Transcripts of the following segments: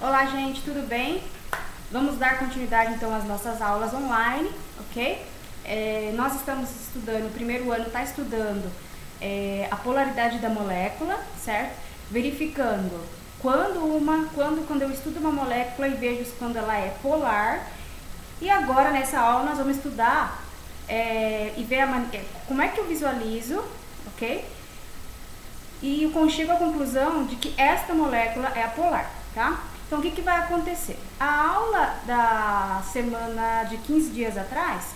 Olá, gente, tudo bem? Vamos dar continuidade então às nossas aulas online, ok? Nós estamos estudando, o primeiro ano está estudando a polaridade da molécula, certo? Verificando quando eu estudo uma molécula e vejo quando ela é polar. E agora nessa aula nós vamos estudar e ver como é que eu visualizo, ok? E eu chego à conclusão de que esta molécula é apolar, tá? Então, o que vai acontecer? A aula da semana de 15 dias atrás,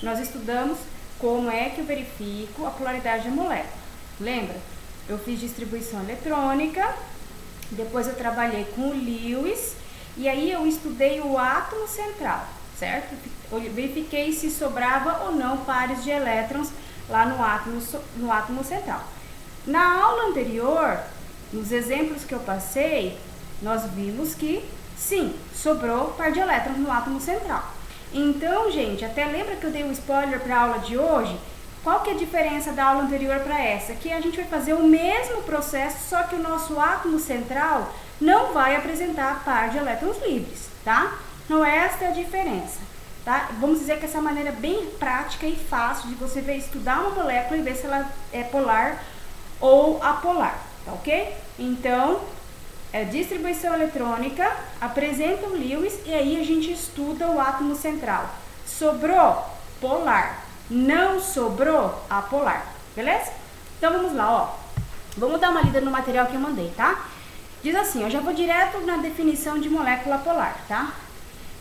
nós estudamos como é que eu verifico a polaridade da molécula. Lembra? Eu fiz distribuição eletrônica, depois eu trabalhei com o Lewis, e aí eu estudei o átomo central, certo? Eu verifiquei se sobrava ou não pares de elétrons lá no átomo central. Na aula anterior, nos exemplos que eu passei, nós vimos que, sim, sobrou par de elétrons no átomo central. Então, gente, até lembra que eu dei um spoiler para a aula de hoje? Qual que é a diferença da aula anterior para essa? Que a gente vai fazer o mesmo processo, só que o nosso átomo central não vai apresentar par de elétrons livres, tá? Então, esta é a diferença, tá? Vamos dizer que essa maneira bem prática e fácil de você estudar uma molécula e ver se ela é polar ou apolar, tá ok? Então, distribuição eletrônica, apresenta o Lewis e aí a gente estuda o átomo central. Sobrou? Polar. Não sobrou? Apolar. Beleza? Então vamos lá, ó. Vamos dar uma lida no material que eu mandei, tá? Diz assim, eu já vou direto na definição de molécula polar, tá?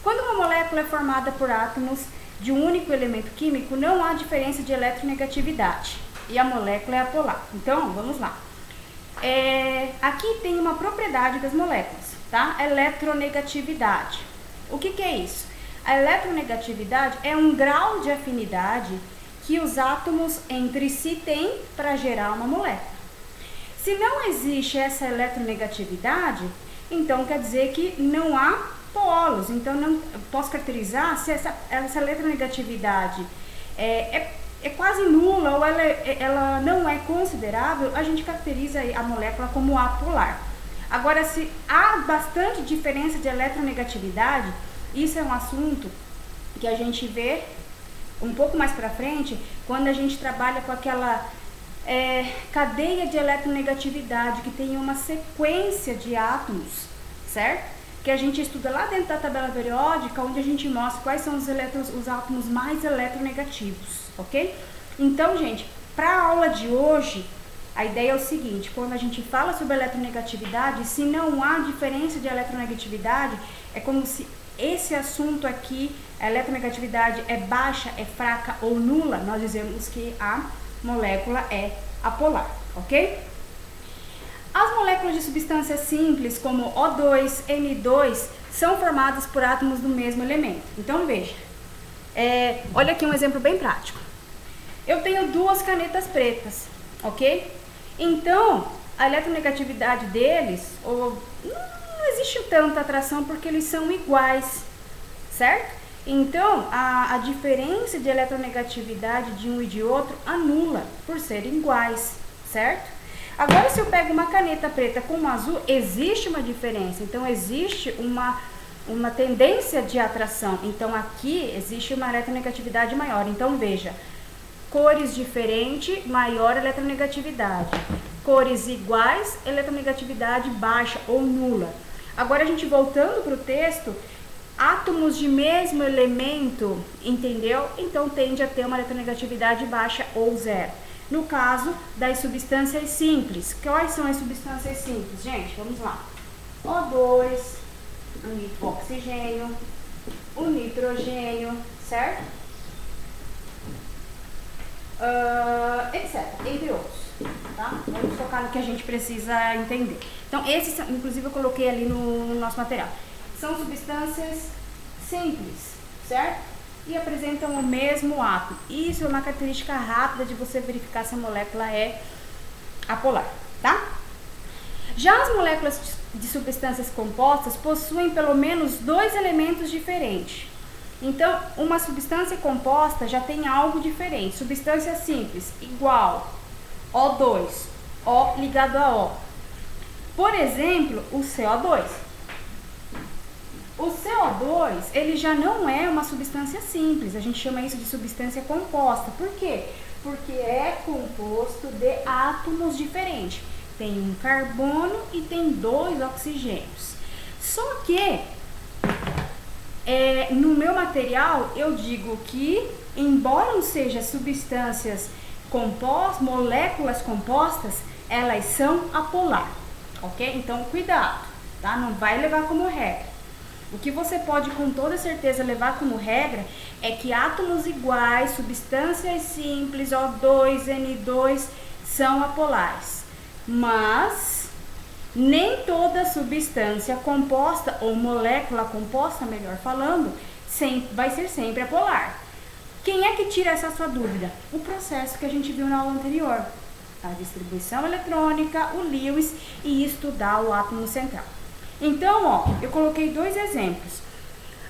Quando uma molécula é formada por átomos de um único elemento químico, não há diferença de eletronegatividade e a molécula é apolar. Então, vamos lá. Aqui tem uma propriedade das moléculas, tá? Eletronegatividade. O que é isso? A eletronegatividade é um grau de afinidade que os átomos entre si têm para gerar uma molécula. Se não existe essa eletronegatividade, então quer dizer que não há polos. Então, não posso caracterizar se essa eletronegatividade é quase nula ou ela não é considerável, a gente caracteriza a molécula como apolar. Agora, se há bastante diferença de eletronegatividade, isso é um assunto que a gente vê um pouco mais para frente, quando a gente trabalha com aquela cadeia de eletronegatividade, que tem uma sequência de átomos, certo? Que a gente estuda lá dentro da tabela periódica, onde a gente mostra quais são os átomos mais eletronegativos, ok? Então, gente, para a aula de hoje, a ideia é o seguinte: quando a gente fala sobre eletronegatividade, se não há diferença de eletronegatividade, é como se esse assunto aqui, a eletronegatividade é baixa, é fraca ou nula, nós dizemos que a molécula é apolar, ok? As moléculas de substâncias simples, como O2, N2, são formadas por átomos do mesmo elemento. Então, veja, olha aqui um exemplo bem prático. Eu tenho duas canetas pretas, ok? Então, a eletronegatividade deles, não existe tanta atração porque eles são iguais, certo? Então, a diferença de eletronegatividade de um e de outro anula por serem iguais, certo? Agora, se eu pego uma caneta preta com um azul, existe uma diferença. Então, existe uma tendência de atração. Então, aqui existe uma eletronegatividade maior. Então, veja, cores diferentes, maior eletronegatividade. Cores iguais, eletronegatividade baixa ou nula. Agora, a gente voltando para o texto, átomos de mesmo elemento, entendeu? Então, tende a ter uma eletronegatividade baixa ou zero. No caso das substâncias simples. Quais são as substâncias simples? Gente, vamos lá. O2, o oxigênio, o nitrogênio, certo? Etc. Entre outros. Tá? Vamos focar no que a gente precisa entender. Então, esses, inclusive, eu coloquei ali no nosso material. São substâncias simples, certo? E apresentam o mesmo átomo. Isso é uma característica rápida de você verificar se a molécula é apolar, tá? Já as moléculas de substâncias compostas possuem pelo menos dois elementos diferentes. Então, uma substância composta já tem algo diferente. Substância simples, igual, O2, O ligado a O. Por exemplo, o CO2. O CO2, ele já não é uma substância simples, a gente chama isso de substância composta. Por quê? Porque é composto de átomos diferentes. Tem um carbono e tem 2 oxigênios. Só que, no meu material, eu digo que, embora não sejam substâncias compostas, moléculas compostas, elas são apolar, ok? Então, cuidado, tá? Não vai levar como regra. O que você pode com toda certeza levar como regra é que átomos iguais, substâncias simples, O2, N2, são apolares. Mas nem toda substância composta, ou molécula composta, melhor falando, vai ser sempre apolar. Quem é que tira essa sua dúvida? O processo que a gente viu na aula anterior. A distribuição eletrônica, o Lewis e estudar o átomo central. Então, ó, eu coloquei 2 exemplos.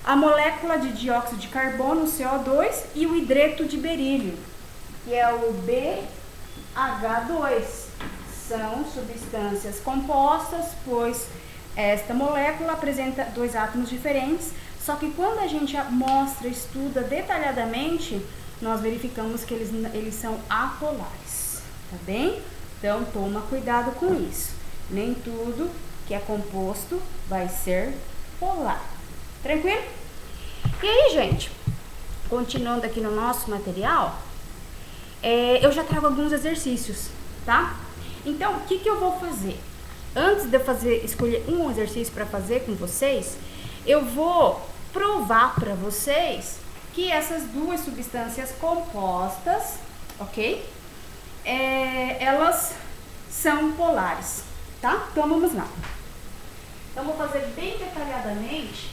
A molécula de dióxido de carbono, CO2, e o hidreto de berílio, que é o BH2. São substâncias compostas, pois esta molécula apresenta 2 átomos diferentes, só que quando a gente mostra, estuda detalhadamente, nós verificamos que eles são apolares, tá bem? Então, toma cuidado com isso. Nem tudo que é composto vai ser polar. Tranquilo? E aí, gente, continuando aqui no nosso material, eu já trago alguns exercícios, tá? Então, o que eu vou fazer? Antes de eu escolher um exercício para fazer com vocês, eu vou provar para vocês que essas 2 substâncias compostas, ok? Elas são polares, tá? Então, vamos lá. Então, vou fazer bem detalhadamente,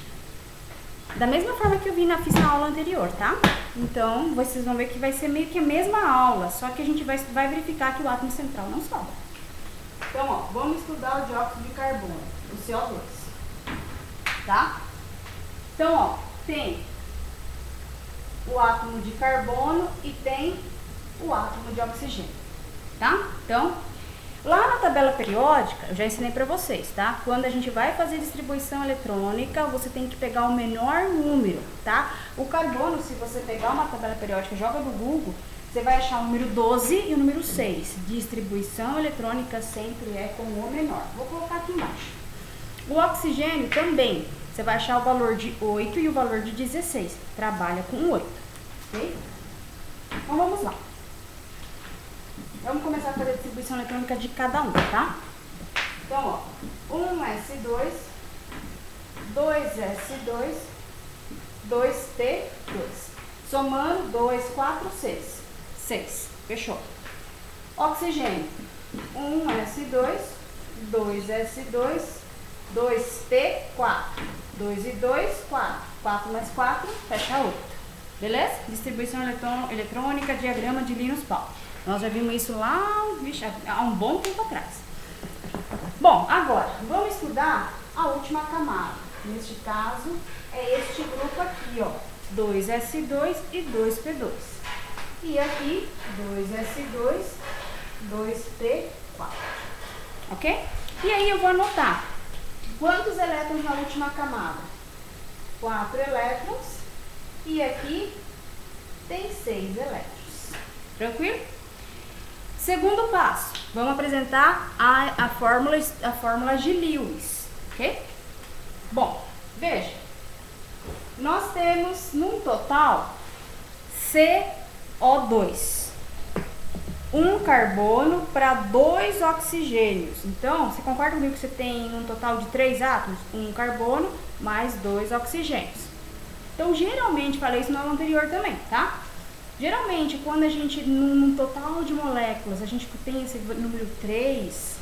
da mesma forma que eu fiz na aula anterior, tá? Então, vocês vão ver que vai ser meio que a mesma aula, só que a gente vai verificar que o átomo central não sobra. Então, ó, vamos estudar o dióxido de carbono, o CO2, tá? Então, ó, tem o átomo de carbono e tem o átomo de oxigênio, tá? Então, lá na tabela periódica, eu já ensinei pra vocês, tá? Quando a gente vai fazer distribuição eletrônica, você tem que pegar o menor número, tá? O carbono, se você pegar uma tabela periódica, joga no Google, você vai achar o número 12 e o número 6. Distribuição eletrônica sempre é com o menor. Vou colocar aqui embaixo. O oxigênio também. Você vai achar o valor de 8 e o valor de 16. Trabalha com 8. Ok? Então, vamos lá. Vamos começar a fazer a distribuição eletrônica de cada um, tá? Então, ó. 1s2, 2s2, 2p2. Somando, 2, 4, 6. 6. Fechou. Oxigênio. 1s2, 2s2, 2p4. 2 e 2, 4. 4 mais 4, fecha 8. Beleza? Distribuição eletrônica, diagrama de Linus Pauling. Nós já vimos isso lá, há um bom tempo atrás. Bom, agora, vamos estudar a última camada. Neste caso, é este grupo aqui, ó. 2s2 e 2p2. E aqui, 2s2, 2p4. Ok? E aí eu vou anotar. Quantos elétrons na última camada? 4 elétrons. E aqui tem 6 elétrons. Tranquilo? Segundo passo. Vamos apresentar a fórmula de Lewis. Ok? Bom, veja. Nós temos, num total, CO2. Um carbono para 2 oxigênios. Então, você concorda comigo que você tem um total de 3 átomos? Um carbono mais 2 oxigênios. Então, geralmente, falei isso na aula anterior também, tá? Geralmente, quando a gente, num total de moléculas, a gente tem esse número 3,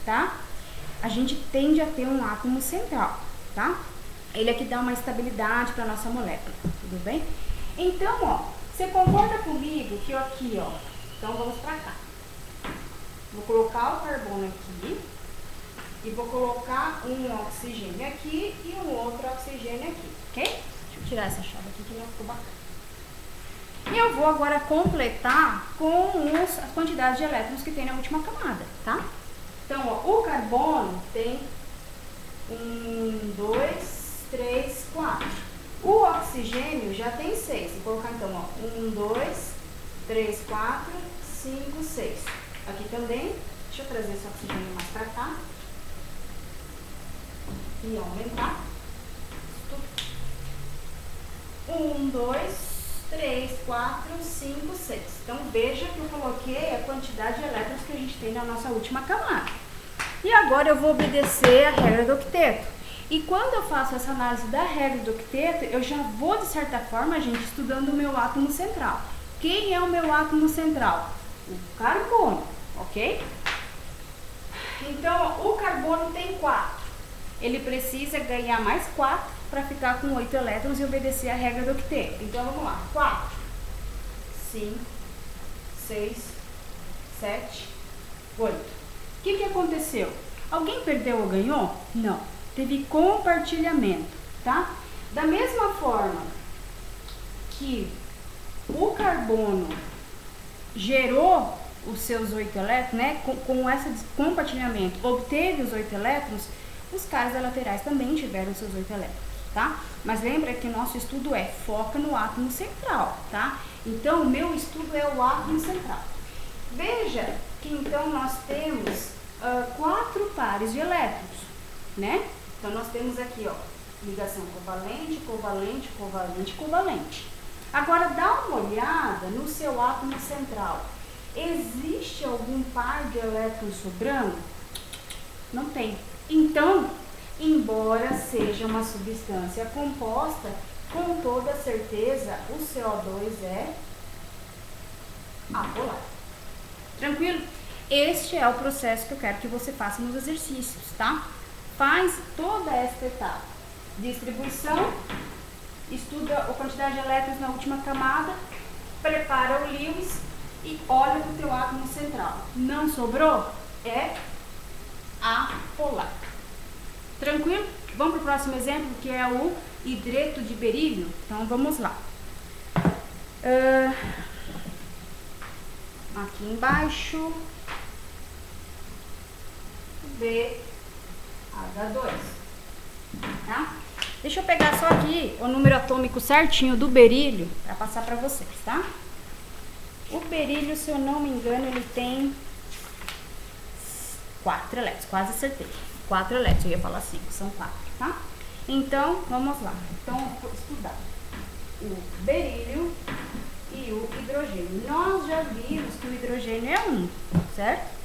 tá? A gente tende a ter um átomo central, tá? Ele é que dá uma estabilidade para nossa molécula, tudo bem? Então, ó, você concorda comigo que aqui, ó, então vamos para cá. Vou colocar o carbono aqui e vou colocar um oxigênio aqui e um outro oxigênio aqui, ok? Deixa eu tirar essa chave aqui que não ficou bacana. E eu vou agora completar com a quantidade de elétrons que tem na última camada, tá? Então, ó, o carbono tem 1, 2, 3, colocar então, ó, 1, 2, 3, 4, 5, 6. Aqui também, deixa eu trazer esse oxigênio mais pra cá. E aumentar. 1, 2, 3, 4, 5, 6. Então, veja que eu coloquei a quantidade de elétrons que a gente tem na nossa última camada. E agora eu vou obedecer a regra do octeto. E quando eu faço essa análise da regra do octeto, eu já vou, de certa forma, gente, estudando o meu átomo central. Quem é o meu átomo central? O carbono, ok? Então, o carbono tem 4. Ele precisa ganhar mais 4 para ficar com 8 elétrons e obedecer a regra do octeto. Então, vamos lá. 4, 5, 6, 7, 8. O que aconteceu? Alguém perdeu ou ganhou? Não. Teve compartilhamento, tá? Da mesma forma que o carbono gerou os seus 8 elétrons, né? Com esse compartilhamento, obteve os 8 elétrons, os caras laterais também tiveram os seus 8 elétrons, tá? Mas lembra que o nosso estudo foca no átomo central, tá? Então, o meu estudo é o átomo central. Veja que então nós temos 4 pares de elétrons, né? Então, nós temos aqui, ó, ligação covalente, covalente, covalente, covalente. Agora, dá uma olhada no seu átomo central. Existe algum par de elétrons sobrando? Não tem. Então, embora seja uma substância composta, com toda certeza o CO2 é apolar. Tranquilo? Este é o processo que eu quero que você faça nos exercícios, tá? Faz toda esta etapa. Distribuição, estuda a quantidade de elétrons na última camada, prepara o Lewis e olha para o teu átomo central. Não sobrou? É apolar. Tranquilo? Vamos para o próximo exemplo, que é o hidreto de berílio? Então, vamos lá. Aqui embaixo, BH2, tá? Deixa eu pegar só aqui o número atômico certinho do berílio para passar para vocês, tá? O berílio, se eu não me engano, ele tem 4 elétrons, quase acertei. 4 elétrons, eu ia falar 5, são 4, tá? Então, vamos lá. Então, vou estudar o berílio e o hidrogênio. Nós já vimos que o hidrogênio é 1, certo?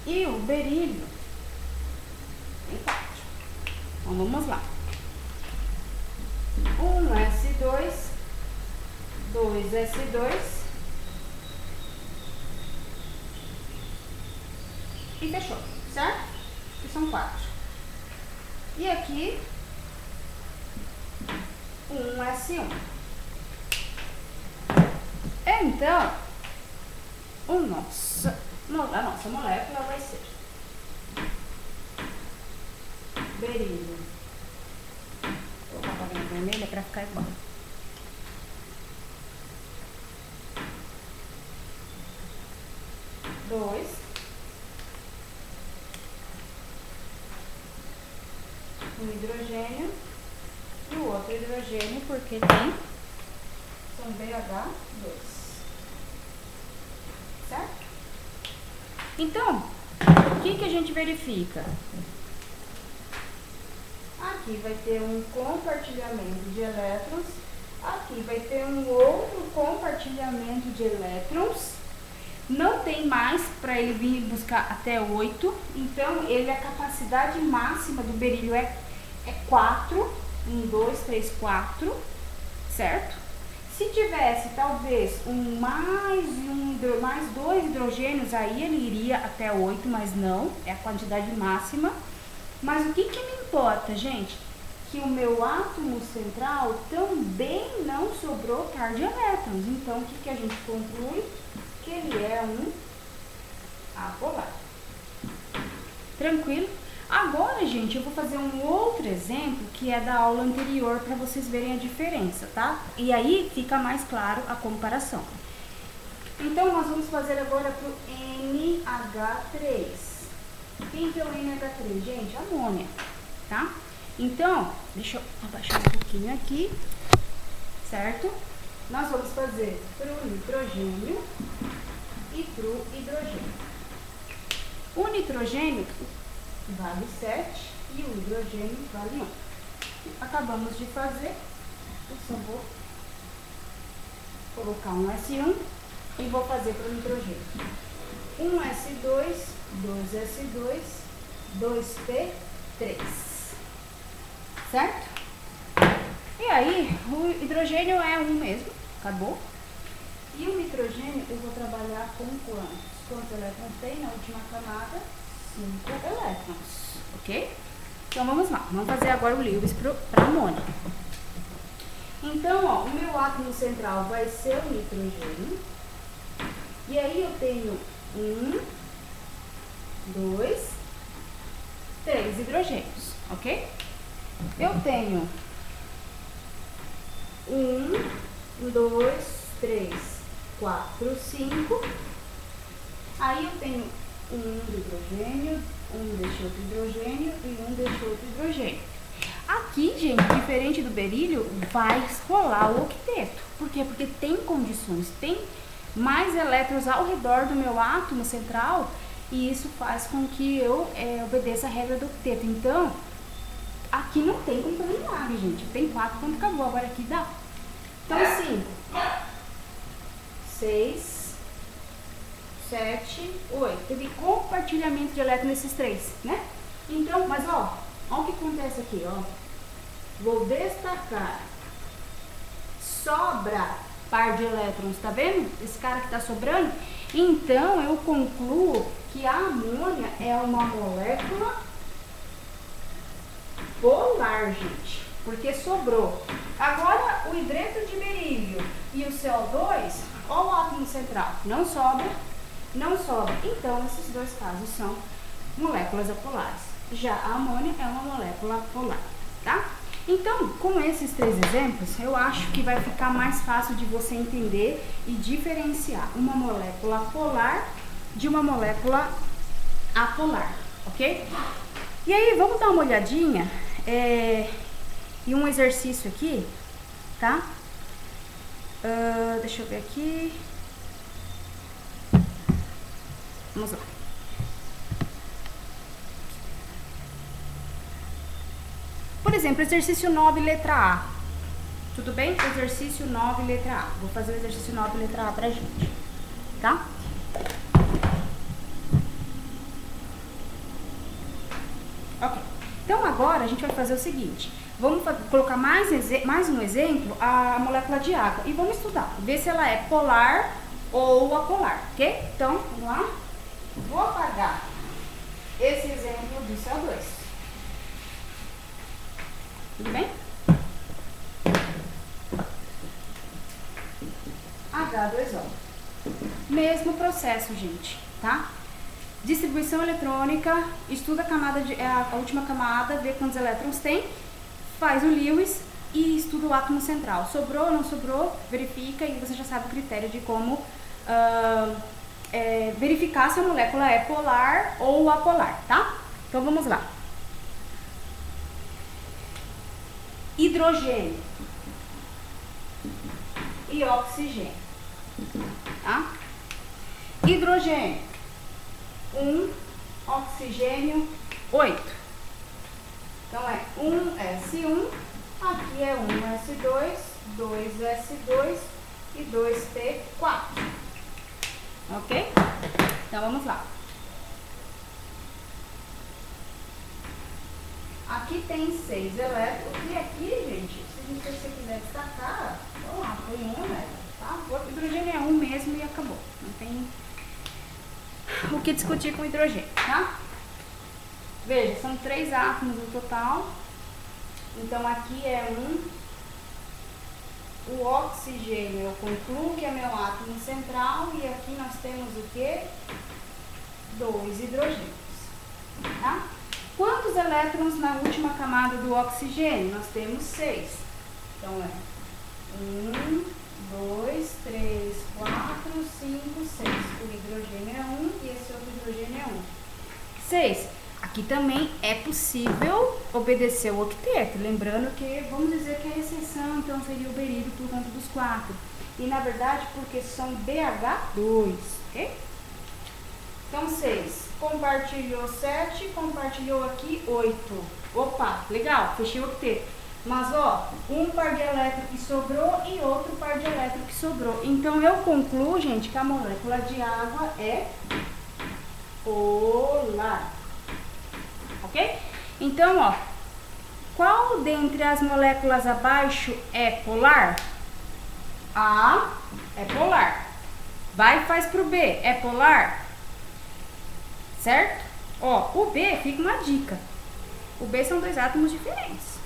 E o berílio tem 4. Então, vamos lá. 1s2, 2s2 e fechou, certo? Que são 4. E aqui, 1s1. Então, a nossa molécula vai ser berílio. Vou colocar a linha vermelha para ficar igual. Um hidrogênio e o outro hidrogênio, porque são BH2. Certo? Então, o que a gente verifica? Aqui vai ter um compartilhamento de elétrons, aqui vai ter um outro compartilhamento de elétrons. Não tem mais para ele vir buscar até 8, então a capacidade máxima do berílio é 4, 1, 2, 3, 4, certo? Se tivesse talvez mais 2 hidrogênios, aí ele iria até 8, mas não, é a quantidade máxima. Mas o que me importa, gente? Que o meu átomo central também não sobrou par de elétrons. Então, o que a gente conclui? Que ele é um apolar. Tranquilo? Agora, gente, eu vou fazer um outro exemplo que é da aula anterior para vocês verem a diferença, tá? E aí fica mais claro a comparação. Então, nós vamos fazer agora para o NH3. Quem que é o NH3, gente? Amônia, tá? Então, deixa eu abaixar um pouquinho aqui, certo? Nós vamos fazer pro nitrogênio e pro hidrogênio. O nitrogênio vale 7 e o hidrogênio vale 1. Acabamos de fazer, eu só vou colocar um S1 e vou fazer para o nitrogênio. 1S2, 2S2, 2P3. Certo? E aí, o hidrogênio é 1 mesmo, acabou. E o nitrogênio eu vou trabalhar com quantos? Quantos elétrons tem na última camada? 5 elétrons, ok? Então vamos lá, vamos fazer agora o Lewis para amônia. Então, ó, o meu átomo central vai ser o nitrogênio. E aí eu tenho 1, 2, 3 hidrogênios, ok? Eu tenho 1, 2, 3, 4, 5. Aí eu tenho um hidrogênio, um deste outro hidrogênio e um deste outro hidrogênio. Aqui, gente, diferente do berílio, vai rolar o octeto. Por quê? Porque tem condições, tem mais elétrons ao redor do meu átomo central e isso faz com que eu obedeça a regra do octeto. Então, aqui não tem como fazer milagre, gente. Tem 4, quando acabou, agora aqui dá. Então, 5, 6, 7, 8. Teve compartilhamento de elétrons nesses 3, né? Então, mas ó o que acontece aqui, ó. Vou destacar. Sobra par de elétrons, tá vendo? Esse cara que tá sobrando. Então, eu concluo que a amônia é uma molécula polar, gente. Porque sobrou. Agora, o hidreto de berílio e o CO2, ó o átomo central. Não sobra, não sobra. Então, esses dois casos são moléculas apolares. Já a amônia é uma molécula polar, tá? Então, com esses 3 exemplos, eu acho que vai ficar mais fácil de você entender e diferenciar uma molécula polar de uma molécula apolar, ok? E aí, vamos dar uma olhadinha em um exercício aqui, tá? Deixa eu ver aqui. Vamos lá. Por exemplo, exercício 9, letra A. Tudo bem? Exercício 9, letra A. Vou fazer o exercício 9, letra A pra gente, tá? Ok. Então, agora a gente vai fazer o seguinte. Vamos colocar mais um exemplo, a molécula de água. E vamos estudar, ver se ela é polar ou apolar, ok? Então, vamos lá. Vou apagar esse exemplo do CO2. Tudo bem? H2O. Mesmo processo, gente, tá? Distribuição eletrônica, estuda a última camada, vê quantos elétrons tem, faz o Lewis e estuda o átomo central. Sobrou ou não sobrou, verifica e você já sabe o critério de como verificar se a molécula é polar ou apolar, tá? Então vamos lá. Hidrogênio e oxigênio, tá? Hidrogênio, 1, oxigênio, 8. Então é 1S1, aqui é 1S2, 2S2 e 2P4. Ok? Então vamos lá. Aqui tem 6 elétrons e aqui, gente, se você quiser destacar, vamos lá, foi 1 elétron, tá? O hidrogênio é 1 mesmo e acabou. Não tem o que discutir com o hidrogênio, tá? Veja, são 3 átomos no total. Então aqui é 1. O oxigênio eu concluo que é meu átomo central e aqui nós temos o quê? 2 hidrogênios, tá? Quantos elétrons na última camada do oxigênio? Nós temos 6. Então é 1, 2, 3, 4, 5, 6. O hidrogênio é 1 e esse outro hidrogênio é 1. 6. Aqui também é possível obedecer o octeto, lembrando que vamos dizer que a exceção então seria o berílio por conta dos 4. E na verdade porque são BH2, ok? Então 6, compartilhou 7, compartilhou aqui 8. Opa, legal, fechei o octeto. Mas ó, um par de elétrons que sobrou e outro par de elétrons que sobrou. Então eu concluo, gente, que a molécula de água é polar. Ok? Então, ó, qual dentre as moléculas abaixo é polar? A é polar. Vai e faz pro B, é polar? Certo? Ó, o B fica uma dica. O B são 2 átomos diferentes.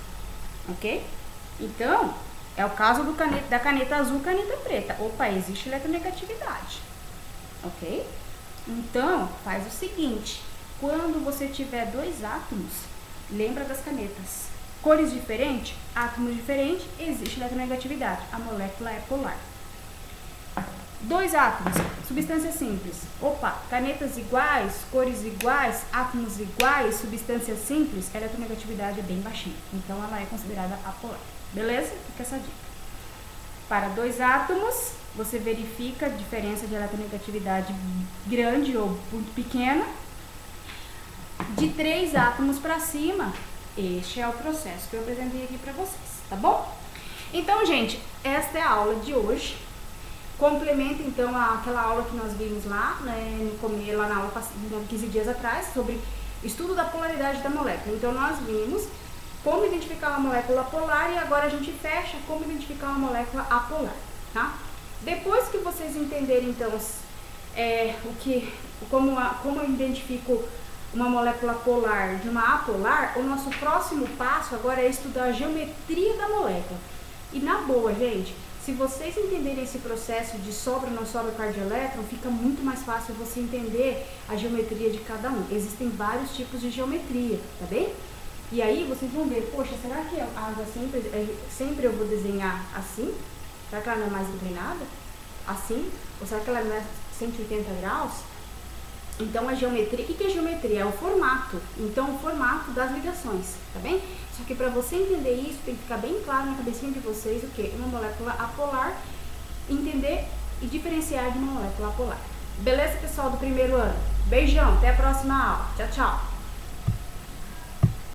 Ok? Então, é o caso da caneta azul e caneta preta. Opa, existe eletronegatividade. Ok? Então, faz o seguinte. Quando você tiver 2 átomos, lembra das canetas. Cores diferentes, átomos diferentes, existe eletronegatividade. A molécula é polar. 2 átomos, substância simples. Opa, canetas iguais, cores iguais, átomos iguais, substância simples, a eletronegatividade é bem baixinha. Então, ela é considerada apolar. Beleza? Fica essa dica. Para 2 átomos, você verifica a diferença de eletronegatividade grande ou muito pequena. De 3 átomos para cima, este é o processo que eu apresentei aqui para vocês, tá bom? Então, gente, esta é a aula de hoje. Complementa, então, aquela aula que nós vimos lá, né, lá na aula 15 dias atrás, sobre estudo da polaridade da molécula. Então, nós vimos como identificar uma molécula polar e agora a gente fecha como identificar uma molécula apolar, tá? Depois que vocês entenderem, então, como eu identifico uma molécula polar de uma apolar, o nosso próximo passo agora é estudar a geometria da molécula. E na boa, gente, se vocês entenderem esse processo de sobra ou não sobra par de elétron, fica muito mais fácil você entender a geometria de cada um. Existem vários tipos de geometria, tá bem? E aí vocês vão ver, poxa, será que a água sempre eu vou desenhar assim? Será que ela não é mais inclinada? Assim? Ou será que ela não é 180 graus? Então, a geometria, o que é geometria? É o formato. Então, o formato das ligações, tá bem? Só que para você entender isso, tem que ficar bem claro na cabecinha de vocês o que? Uma molécula apolar, entender e diferenciar de uma molécula apolar. Beleza, pessoal do primeiro ano? Beijão, até a próxima aula. Tchau, tchau!